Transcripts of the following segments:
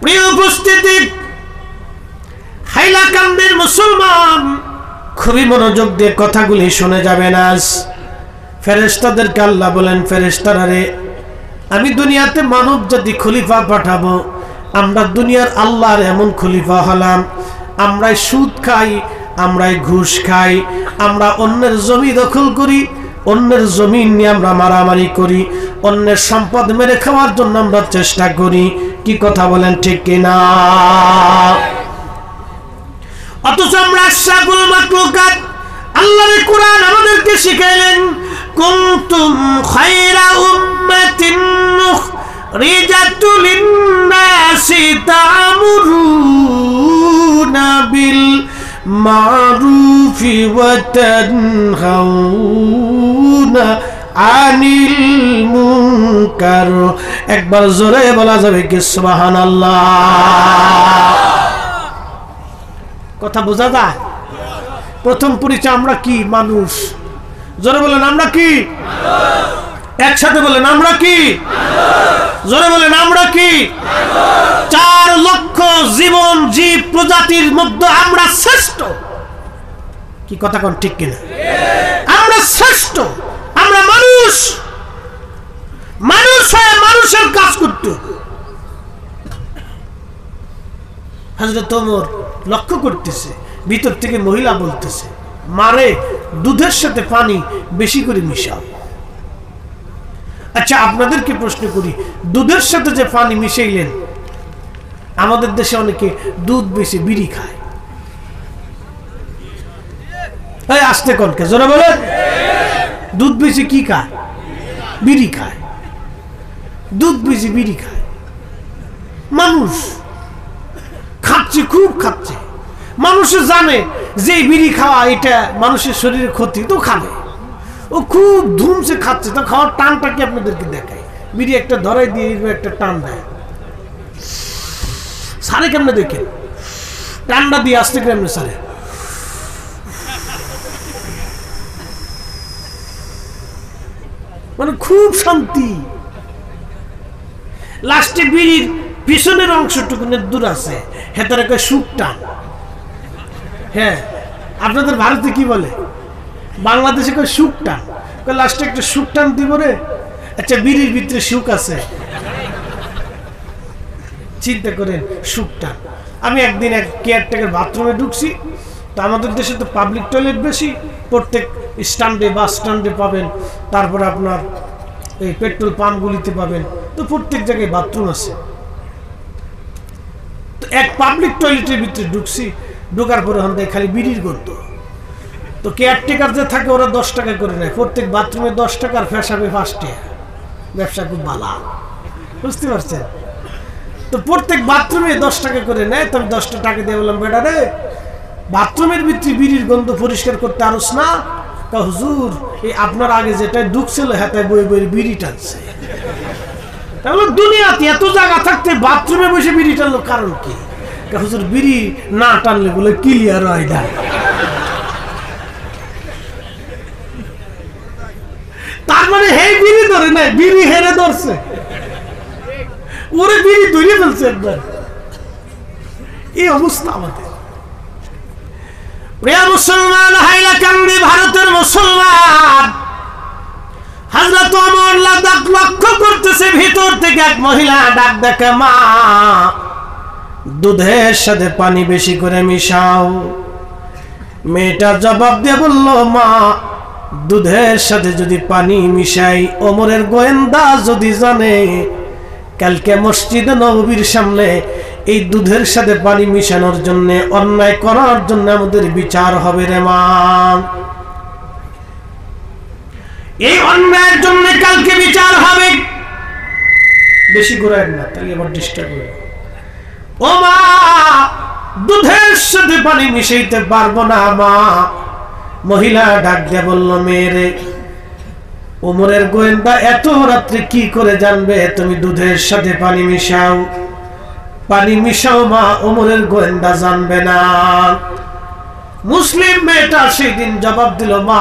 প্রিয় উপস্থিতি, হাইলাকান্দির মুসলমান খুবই মনোযোগ দিয়ে কথাগুলি শুনে যাবেন। আজ ফেরেশতাদেরকে আল্লাহ বলেন, ফেরেশতারা রে, আমি দুনিয়াতে মানব জাতি খলিফা পাঠাবো। আমরা দুনিয়ার আল্লাহর এমন খলিফা হলাম, আমরাই সুদ খাই, আমরাই ঘুষ খাই, আমরা অন্যের জমি দখল করি, অন্যের জমিন নিয়ে আমরা মারামারি করি, অন্যের সম্পদ মেরে খাওয়ার জন্য আমরা চেষ্টা করি। কি কথা বলেন, ঠিক কিনা? অথচ আমরা আশরাফুল মাখলুকাত, আল্লাহর কোরআন আমাদেরকে শিখাইলেন, কুনতুম খায়রা উম্মাতিন উখরিজাত লিন-নাসি তা'মুরুনা বিল মারুফি ওয়া তানহাউনা আনিল মুনকার। একবার জোরে বলা যাবে কি সুবহানাল্লাহ? কথা বোঝা যায়? প্রথম পরিচয়, আমরা কি? মানুষ। জোরে বলেন, আমরা কি? একসাথে বলেন, আমরা কি? জোরে বলেন, আমরা কি? 4 লক্ষ জীবন জীব প্রজাতির মধ্যে আমরা শ্রেষ্ঠ। কি কথা কোন, ঠিক কিনা? আমরা শ্রেষ্ঠ, আমরা মানুষ। মানুষ হয়ে মানুষের কাজ করতে। হযরত ওমর লক্ষ্য করতেছে, ভিতর থেকে মহিলা বলতেছে, মারে দুধের সাথে পানি বেশি করে মিশাও। আচ্ছা, আপনাদেরকে প্রশ্ন করি, দুধের সাথে যে পানি মিশাইলেন, আমাদের দেশে অনেকে দুধ বেশি বিড়ি খায়। এই আসতে কনকে জোরে বলেন, দুধ বেশি কি খায়? বিড়ি খায়। দুধ বেশি বিড়ি খায়। মানুষ খাচ্ছে, খুব খাচ্ছে। মানুষে জানে যে বিড়ি খাওয়া এটা মানুষের শরীরে ক্ষতি, তো খাবে। ও খুব ধুমসে খাচ্ছে, তো খাওয়ার টানটা কি আপনাদেরকে দেখায়। বিড়ি একটা ধরাই দিয়ে একটা টান দেয়, সারে কেমনে দেখেন, টানটা দিয়ে আসতে কেমনে সারে। মানে খুব শান্তি। লাস্টে বিড়ির পিছনের অংশটুকু দূর আছে, হেতারে কয় সুখ টান। হ্যাঁ, আপনাদের ভারতে কি বলে? বাংলাদেশে কয় সুখ টান। লাস্টে একটা সুখ টান দিব রে। আচ্ছা, বিড়ির ভিতরে সুখ আছে, চিন্তা করেন, সুখ টান। আমি একদিন এক কেয়ারটেকার বাথরুমে ঢুকছি, তো আমাদের দেশে তো পাবলিক টয়লেট বেশি, প্রত্যেক স্ট্যান্ডে বাস স্ট্যান্ডে পাবেন, তারপরে আপনার এই পেট্রোল পাম্পগুলিতে পাবেন, তো প্রত্যেক জায়গায় বাথরুম আছে। তো এক পাবলিক টয়লেটের ভিতরে ঢুকছি, ঢোকার পরে হন খালি বিড়ির গন্ধ। তো কেয়ারটেকার যে থাকে ওরা 10 টাকা করে নেয়, প্রত্যেক বাথরুমে 10 টাকা, আর ফেসাবে 5 টাকা। ব্যবসা খুব ভালো, বুঝতে পারছেন? তো প্রত্যেক বাথরুমে 10 টাকা করে নেয়। তো আমি 10 টাকা দিয়ে বললাম, বেটা রে, বাথরুমের ভিতরে বিড়ির গন্ধ পরিষ্কার করতে আরস না? হুজুর, এই আপনার আগে যেটা ঢুকছিল হাতে বই বই বিড়ি টানছে। তাহলে দুনিয়াতে এত জায়গা থাকতে বাথরুমে বসে বিড়ি টানলো কারণ কি? হুজুর, বিড়ি না টানলে বলে ক্লিয়ার হয় না। তার মানে হে বিড়ি ধরে নাই, বিড়ি হেরে ধরছে, ওরে বিড়ি ধরে ফেলছে একবার। এই অবস্থা আমাদের। প্রিয় মুসলমান, হাইলাকান্দি ভারতের মুসলমান, হযরত ওমর লক্ষ্য করতেছে, ভিতর থেকে এক মহিলা ডাক দেখে, মা দুধের সাথে পানি বেশি করে মিশাও। মেয়েটা জবাব দিয়ে বলল, মা দুধের সাথে যদি পানি মিশাই, ওমরের গোয়েন্দা যদি জানে, কালকে মসজিদে নববীর সামনে এই দুধের সাথে পানি মিশানোর জন্য, অন্যায় করার জন্য আমাদের বিচার হবে রে মা। এই অন্যায়ের জন্য কালকে বিচার হবে। বেশি ঘুরায় না, তাহলে আবার ডিস্টার্ব হবে। ও মা, দুধের সাথে পানি মিশাইতে পারবো না মা। মহিলা ডাক দিয়ে বলল, মেয়েরে, ওমরের গোয়েন্দা এত রাত্রে কি করে জানবে তুমি দুধের সাথে পানি মিশাও? পানি মিশাও মা, ওমরের গোয়েন্দা জানবে না। মুসলিম মেয়েটা সেই দিন জবাব দিল, মা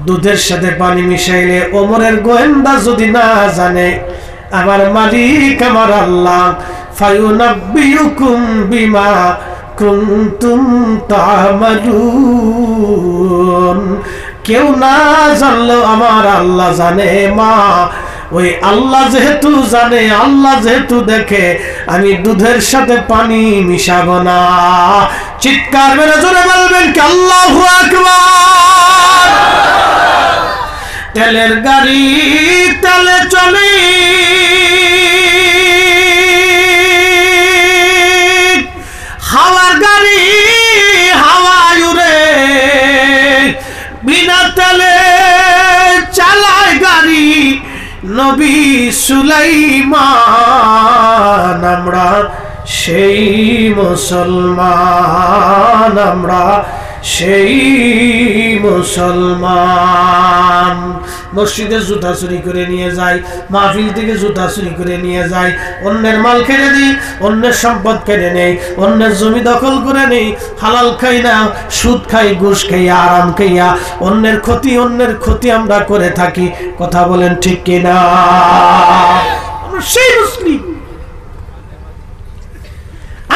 দুধের সাথে পানি মিশাইলে ওমরের গোয়েন্দা যদি না জানে, আমার মালিক আমার আল্লাহ ফায়ুনাব্বিউকুম বিমা কুনতুম তা'মালুন। কেউ না জানলেও আমার আল্লাহ জানে মা। ওই আল্লাহ যেহেতু জানে, আল্লাহ যেহেতু দেখে, আমি দুধের সাথে পানি মিশাবো না। চিৎকার মেরে জোরে বলবেন কি আল্লাহু আকবার। তেলের গাড়ি তেলে চলে, হাওয়ার গাড়ি হাওয়ায় উড়ে, বিনা তেলে চালায় গাড়ি নবী সুলাইমান। আমরা সেই মুসলমান, আমরা সেই মুসলমান। মসজিদে জুতা চুরি করে নিয়ে যাই, মাহফিল থেকে জুতা চুরি করে নিয়ে যাই, অন্যের মাল কেড়ে দিই, অন্যের সম্পদ কেড়ে নেই, অন্যের জমি দখল করে নেই, হালাল খাই না, সুদ খাই, ঘুষ খাইয়া, আরাম খাইয়া অন্যের ক্ষতি আমরা করে থাকি। কথা বলেন ঠিক কিনা? আমরা সেই মুসলিম,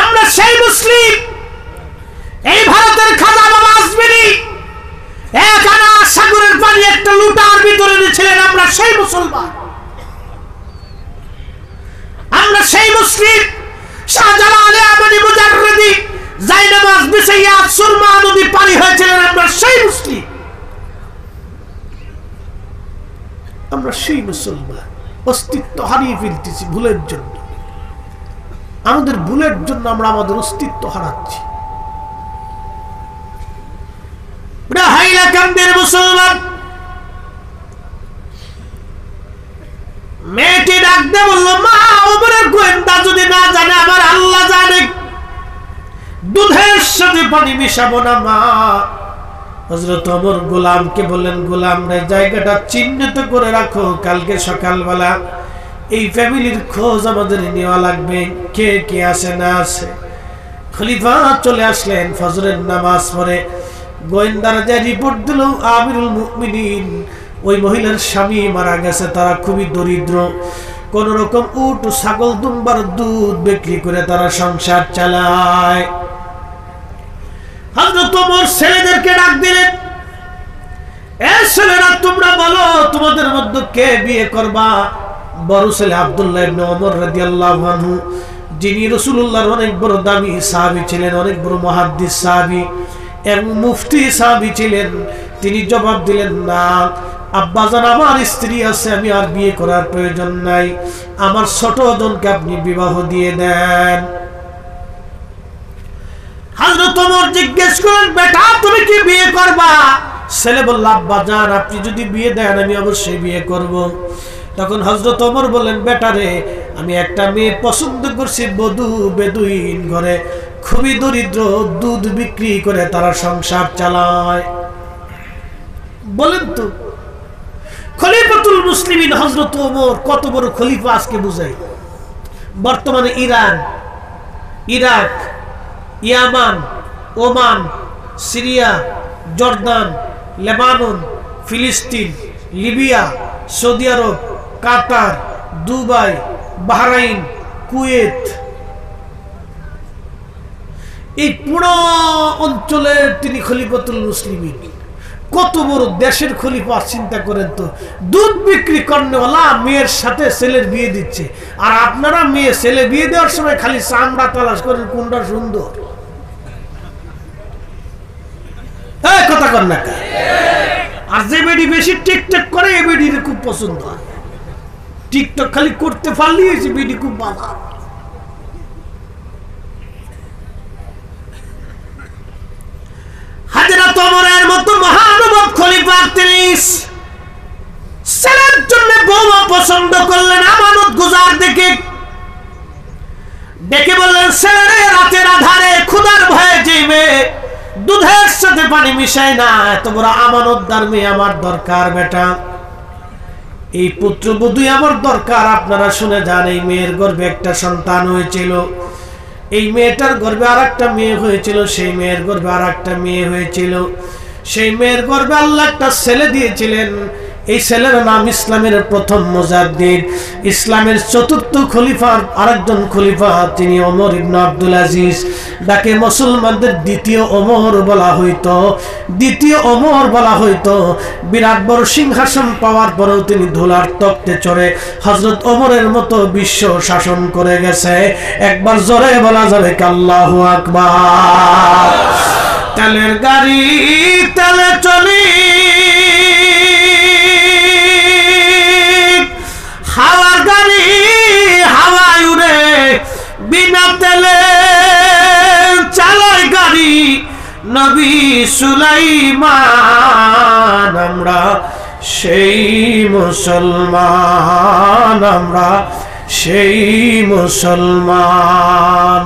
আমরা সেই মুসলিম। এই ভারতের খাজা বাবা আসবেনি এক আনা সাগরের পানি একটা লুটার ভিতরে এনেছিলেন। আমরা সেই মুসলমান, আমরা সেই মুসলিম। শাহজালাল আমিনী মুজাররিদি জায়নামাজ বিছাইয়া সুরমা নদী পানি হয়েছিলেন। আমরা সেই মুসলিম, আমরা সেই মুসলমান। অস্তিত্ব হারিয়ে ফেলতেছি ভুলের জন্য। আমাদের ভুলের জন্য আমরা আমাদের অস্তিত্ব হারাচ্ছি। মুসলমান মেয়েটি ডাকতে বলল, মা, ওমরের গোয়েন্দা যদি না জানে, আমার আল্লাহ জানে, দুধের সাথে পানি মিশাবো না মা। হযরত ওমর গোলামকে বললেন, গোলাম রে, জায়গাটা চিহ্নিত করে রাখো, কালকে সকালবেলা এই ফ্যামিলির খোঁজ আমাদের নেওয়া লাগবে, কে কে আছে না আছে। খলিফা চলে আসলেন ফজরের নামাজ পড়ে। গোয়েন্দারা যে রিপোর্ট দিল, আমিরুল মুমিনিন ওই মহিলার স্বামী মারা গেছে, তারা খুবই দরিদ্র, কোন রকম উট ছাগল দুম্বার দুধ বিক্রি করে তারা সংসার চালায়। হযরত ওমর ছেলেদেরকে ডাক দিলেন, এ ছেলেরা, তোমরা বলো তোমাদের মধ্যে কে বিয়ে করবা। বড় ছেলে আব্দুল্লাহ ইবনে ওমর রাদিয়াল্লাহু আনহু, যিনি রাসূলুল্লাহর অনেক বড় দামি সাহাবী ছিলেন, অনেক বড় মুহাদ্দিস সাহাবী এবং মুফতি সাহাবী ছিলেন, তিনি জবাব দিলেন, না আব্বাজান, আমার স্ত্রী আছে, আমি আর বিয়ে করার প্রয়োজন নাই, আমার ছোট বোনকে আপনি বিবাহ দিয়ে দেন। হযরত ওমর জিজ্ঞেস করেন, বেটা তুমি কি বিয়ে করবা? ছেলে বলল, আব্বাজান আপনি যদি বিয়ে দেন আমি অবশ্যই বিয়ে করব। তখন হযরত ওমর বললেন, বেটা রে, আমি একটা মেয়ে পছন্দ করছি, বেদুইন ঘরে, খুবই দরিদ্র, দুধ বিক্রি করে তারা সংসার চালায়। বলেন তো, খলিফাতুল মুসলিমিন হযরত ওমর কত বড় খলিফা আজকে বুঝাই। বর্তমানে ইরান, ইরাক, ইয়ামান, ওমান, সিরিয়া, জর্দান, লেবানন, ফিলিস্তিন, লিবিয়া, সৌদি আরব, কাতার, দুবাই, বাহরাইন, কুয়েত, এই পুরো অঞ্চলের তিনি খলিফাতুল মুসলিমিন। কত বড় দেশের খলিফা, চিন্তা করেন তো। দুধ বিক্রি করনেওয়ালা মেয়ের সাথে ছেলের বিয়ে দিচ্ছে, আর আপনারা মেয়ে ছেলে বিয়ে দেওয়ার সময় খালি চামড়া তালাশ করেন কোনটা সুন্দর। কথা কর না। আর যে বেডি বেশি টিকটক করে, এই বেডির খুব পছন্দ হয়। টিকটক খালি করতে পারলেই হয়েছে, বেডি খুব ভালো। হযরত ওমরের মতো মহানুভব খলিফা তিনি ছেলের জন্য বউ পছন্দ করলেন, আমানত গুজার দেখে ডেকে বললেন, ছেলে রাতের আধারে ক্ষুধার ভয়ে যে মেয়ে দুধের সাথে পানি মিশায় না, এত বড় আমানতদার মেয়ে আমার দরকার বেটা। এই পুত্রবধূই আমার দরকার। আপনারা শুনে যান, এই মেয়ের গর্ভে একটা সন্তান হয়েছিল, এই মেয়েটার গর্ভে আর একটা মেয়ে হয়েছিল, সেই মেয়ের গর্ভে আর একটা মেয়ে হয়েছিল, সেই মেয়ের গর্ভে আল্লাহ একটা ছেলে দিয়েছিলেন। এই ছেলের নাম ইসলামের প্রথম মুজাদ্দিদ, ইসলামের চতুর্থ খলিফার আরেকজন খলিফা তিনি ওমর ইবনে আব্দুল আজিজ, যাকে মুসলমানদের দ্বিতীয় ওমর বলা হইতো। দ্বিতীয় ওমর বলা হইতো। বিরাট বড় সিংহাসন পাওয়ার পরেও তিনি ধুলার তখ্তে চড়ে হযরত ওমরের মতো বিশ্ব শাসন করে গেছে। একবার জোরে বলা যাবে আল্লাহু আকবার। তেলের গাড়ি তেলে চলি, হাওয়ার গাড়ি হাওয়ায় উড়ে, বিনা তেলে চালায় গাড়ি নবী সুলাইমান। আমরা সেই মুসলমান, আমরা সেই মুসলমান।